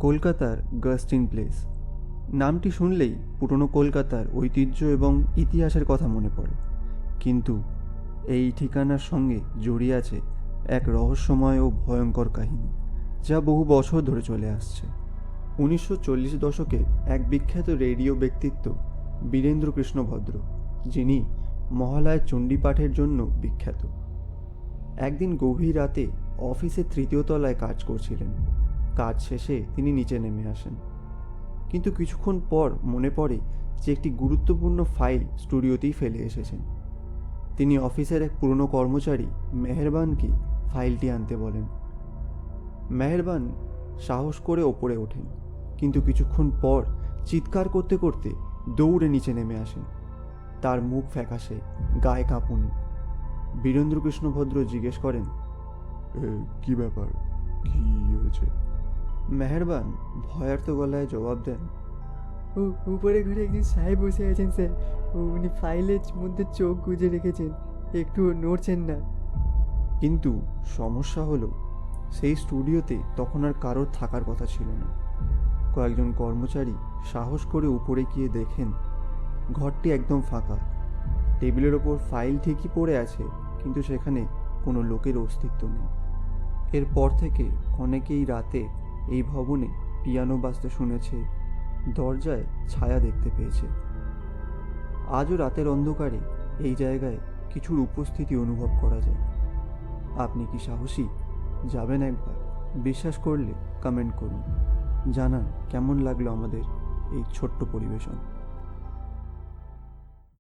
কলকাতার গাস্টিন প্লেস নামটি শুনলেই পুরনো কলকাতার ঐতিহ্য এবং ইতিহাসের কথা মনে পড়ে, কিন্তু এই ঠিকানার সঙ্গে জড়িয়ে আছে এক রহস্যময় ও ভয়ঙ্কর কাহিনী, যা বহু বছর ধরে চলে আসছে। 1940 দশকে এক বিখ্যাত রেডিও ব্যক্তিত্ব বীরেন্দ্রকৃষ্ণ ভদ্র, যিনি মহালয়ার চণ্ডীপাঠের জন্য বিখ্যাত, একদিন গভীর রাতে অফিসের তৃতীয় তলায় কাজ করছিলেন। কাজ শেষে তিনি নিচে নেমে আসেন, কিন্তু কিছুক্ষণ পর মনে পড়ে যে একটি গুরুত্বপূর্ণ ফাইল স্টুডিওতেই ফেলে এসেছেন। তিনি অফিসের এক পুরনো কর্মচারী মেহেরবানকে ফাইলটি আনতে বলেন। মেহেরবান সাহস করে ওপরে ওঠেন, কিন্তু কিছুক্ষণ পর চিৎকার করতে করতে দৌড়ে নিচে নেমে আসেন। তার মুখ ফ্যাকাশে, গায়ে কাঁপুনি। বীরেন্দ্রকৃষ্ণ ভদ্র জিজ্ঞেস করেন, কি ব্যাপার, কি হয়েছে? মেহেরবান ভয়ার্ত গলায় জবাব দেন, উপরে ঘরে একজন সাহেব বসে আছেন স্যার। উনি ফাইলের মধ্যে চোখ গুজে রেখেছেন, একটু নড়ছেন না। কিন্তু সমস্যা হলো সেই স্টুডিওতে তখন আর কারোর থাকার কথা ছিল না। কয়েকজন কর্মচারী সাহস করে উপরে গিয়ে দেখেন ঘরটি একদম ফাঁকা। টেবিলের ওপর ফাইল ঠিকই পড়ে আছে, কিন্তু সেখানে কোনো লোকের অস্তিত্ব নেই। এরপর থেকে অনেকেই রাতে এই ভবনে পিয়ানো বাজতে শুনেছে, দরজায় ছায়া দেখতে পেয়েছে। আজও রাতের অন্ধকারে এই জায়গায় কিছুর উপস্থিতি অনুভব করা যায়। আপনি কি সাহসী? যাবেন একবার? বিশ্বাস করলে কমেন্ট করুন, জানান কেমন লাগলো আমাদের এই ছোট্ট পরিবেশন।